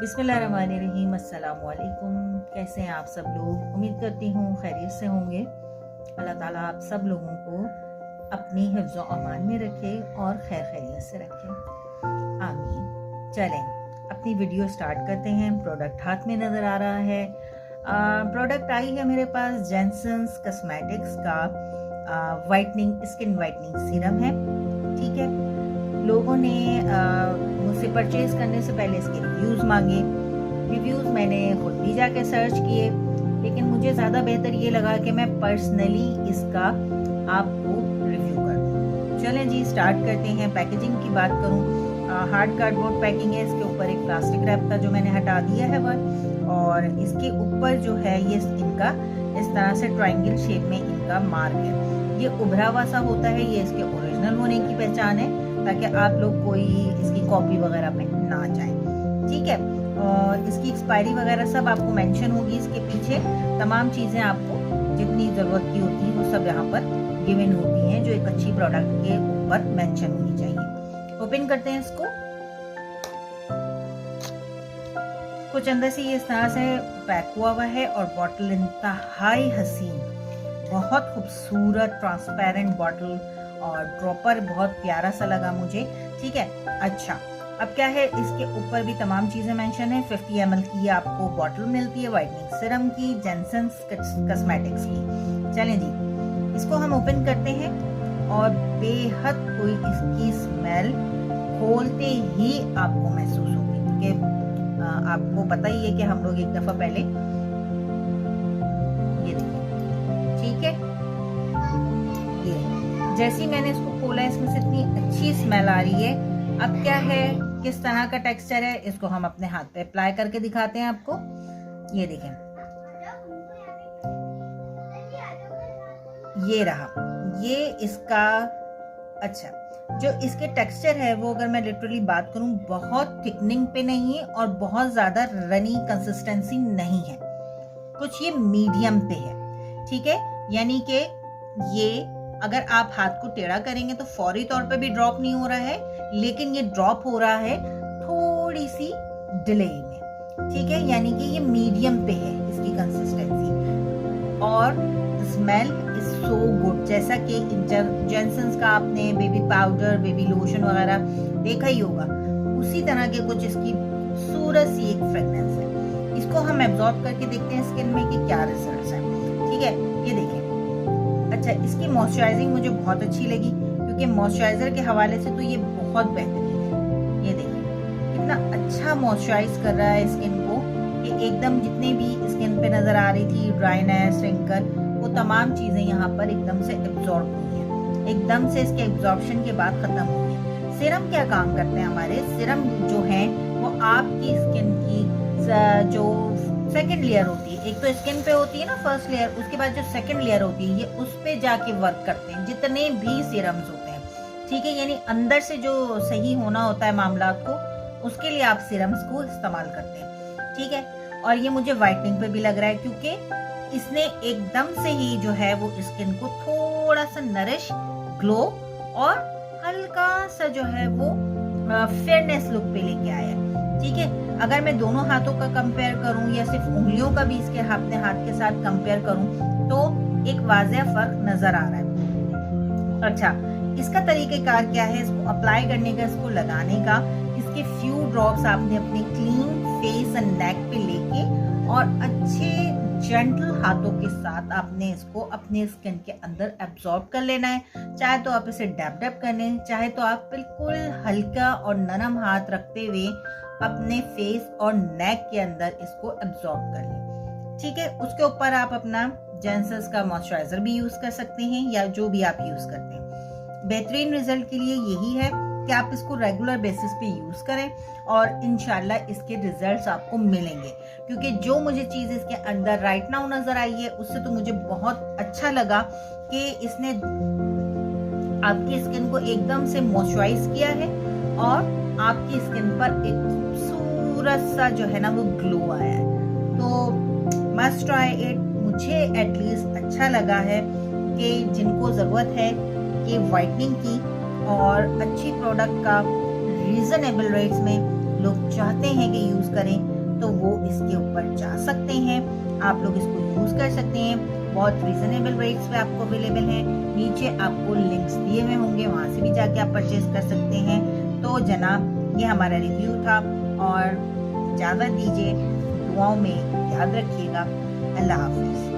बिस्मिल्लाहिर्रहमानिर्रहीम। अस्सलाम वालेकुम। कैसे हैं आप सब लोग? उम्मीद करती हूँ खैरियत से होंगे। अल्लाह ताला आप सब लोगों को अपनी हिफ्ज़ व अमान में रखे और खैर खैरियत से रखे, आमीन। चलें अपनी वीडियो स्टार्ट करते हैं। प्रोडक्ट हाथ में नज़र आ रहा है। प्रोडक्ट आई है मेरे पास जेनसन्स कॉस्मेटिक्स का वाइटनिंग स्किन वाइटनिंग सीरम है। ठीक है, लोगों ने मुझसे परचेज करने से पहले इसके रिव्यूज़ मांगे। रिव्यूज़ मैंने खुद भी जाके सर्च किए, लेकिन मुझे ज़्यादा बेहतर ये लगा कि मैं पर्सनली इसका आपको रिव्यू कर दूँ। चलें जी स्टार्ट करते हैं। पैकेजिंग की बात करूँ, हार्ड कार्डबोर्ड पैकिंग है। इसके ऊपर एक प्लास्टिक रैप था जो मैंने हटा दिया है वह, और इसके ऊपर जो है ये इनका इस तरह से ट्रायंगल शेप में इनका मार्क है। ये उभरा हुआ सा होता है, ये इसके ओरिजिनल होने की पहचान है, ताकि आप लोग कोई इसकी कॉपी वगैरह पे ना जाए। ठीक है, और इसकी एक्सपायरी वगैरह सब आपको मेंशन होगी इसके पीछे। तमाम चीज़ें आपको जितनी ज़रूरत की होती हैं वो सब यहाँ पर गिवन होती हैं, जो एक अच्छी प्रोडक्ट के ऊपर मेंशन होनी चाहिए। ओपन करते हैं इसको। कुछ अंदर से ये इस तरह से पैक हुआ है, और बॉटल इंतहाई हसीन, बहुत खूबसूरत ट्रांसपेरेंट बॉटल, और ड्रॉपर बहुत प्यारा सा लगा मुझे। ठीक है, अच्छा अब क्या है, इसके ऊपर भी तमाम चीज़ें मेंशन है। 50 ml की आपको बॉटल मिलती है वाइटनिंग सीरम की, जेनसन्स कॉस्मेटिक्स की। चलें जी इसको हम ओपन करते हैं, और बेहद कोई इसकी स्मेल खोलते ही आपको महसूस होगी, क्योंकि आपको पता ही है कि हम लोग एक दफ़ा पहले ये देखिए, ठीक है, ये जैसे ही मैंने इसको खोला इसमें से इतनी अच्छी स्मेल आ रही है। अब क्या है, किस तरह का टेक्सचर है, इसको हम अपने हाथ पे अप्लाई करके दिखाते हैं आपको। ये देखें, ये रहा, ये इसका अच्छा जो इसके टेक्सचर है वो, अगर मैं लिटरली बात करूं, बहुत थिकनिंग पे नहीं है और बहुत ज्यादा रनी कंसिस्टेंसी नहीं है, कुछ ये मीडियम पे है। ठीक है, यानी कि ये अगर आप हाथ को टेढ़ा करेंगे तो फौरी तौर पे भी ड्रॉप नहीं हो रहा है, लेकिन ये ड्रॉप हो रहा है थोड़ी सी डिले में। ठीक है, यानी कि ये मीडियम पे है इसकी कंसिस्टेंसी, और स्मेल इज सो गुड। जैसा कि जेनसन्स का आपने बेबी पाउडर, बेबी लोशन वगैरह देखा ही होगा, उसी तरह के कुछ इसकी खूबसूरत सी एक फ्रेग्रेंस है। इसको हम एब्जॉर्ब करके देखते हैं स्किन में कि क्या रिजल्ट्स हैं। ठीक है, ये देखें, अच्छा इसकी मॉइस्चराइजिंग मुझे बहुत अच्छी लगी, क्योंकि मॉइस्चराइजर के हवाले से तो ये बहुत बेहतरीन है। ये देखिए कितना अच्छा मॉइस्चराइज कर रहा है स्किन को, कि एकदम जितने भी स्किन पे नजर आ रही थी ड्राइनेस, रिंकल, वो तमाम चीजें यहाँ पर एकदम से एब्जॉर्ब हुई हैं, एकदम से इसके एब्जॉर्प्शन के बाद खत्म हुई है। सीरम क्या काम करते हैं हमारे सीरम जो है, वो आपकी स्किन की जो सेकेंड लेयर होती है, एक तो स्किन पे होती है ना फर्स्ट लेयर, उसके बाद जो सेकंड लेयर होती है, ये उस पे जाके वर्क करते हैं जितने भी सीरम्स होते हैं। ठीक है, यानी अंदर से जो सही होना होता है मामलात को, उसके लिए आप सीरम्स को इस्तेमाल करते हैं। ठीक है, और ये मुझे वाइटनिंग पे भी लग रहा है, क्योंकि इसने एकदम से ही जो है वो स्किन को थोड़ा सा नरिश, ग्लो और हल्का सा जो है वो फेयरनेस लुक पे लेके आया है। ठीक है, अगर मैं दोनों हाथों का कंपेयर करूं, या सिर्फ उंगलियों का भी इसके अपने हाथ के साथ कंपेयर करूं, तो एक वाज़ेह फर्क नजर आ रहा है। अच्छा, इसका तरीकेकार क्या है इसको अप्लाई करने का, इसको लगाने का? इसके फ्यू ड्रॉप्स आपने अपने क्लीन फेस एंड नेक पे लेके, और अच्छे जेंटल हाथों के साथ आपने इसको अपने स्किन के अंदर एब्जॉर्ब कर लेना है। चाहे तो आप इसे डैब डैब कर लें, चाहे तो आप बिल्कुल हल्का और नरम हाथ रखते हुए अपने फेस और नेक के अंदर इसको एब्जॉर्ब कर लें। ठीक है, उसके ऊपर आप अपना जेनसन्स का मॉइस्चराइजर भी यूज कर सकते हैं, या जो भी आप यूज करते हैं। बेहतरीन रिजल्ट के लिए यही है कि आप इसको रेगुलर बेसिस पे यूज करें, और इंशाल्लाह इसके रिजल्ट्स आपको मिलेंगे। क्योंकि जो मुझे चीज इसके अंदर राइट नाउ नजर आई है, उससे तो मुझे बहुत अच्छा लगा कि इसने आपकी स्किन को एकदम से मॉइस्चराइज किया है, और आपकी स्किन पर एक खूबसूरत सा जो है ना वो ग्लो आया है। तो मस्ट ट्राई इट। मुझे एटलीस्ट अच्छा लगा है कि जिनको ज़रूरत है कि वाइटनिंग की और अच्छी प्रोडक्ट का रीजनेबल रेट्स में, लोग चाहते हैं कि यूज़ करें तो वो इसके ऊपर जा सकते हैं। आप लोग इसको यूज़ कर सकते हैं, बहुत रीजनेबल रेट्स पे आपको अवेलेबल है। नीचे आपको लिंक्स दिए हुए होंगे, वहाँ से भी जाके आप परचेज कर सकते हैं। तो जनाब ये हमारा रिव्यू था और इजाज़त दीजिए, दुआओं में याद रखिएगा। अल्लाह हाफिज़।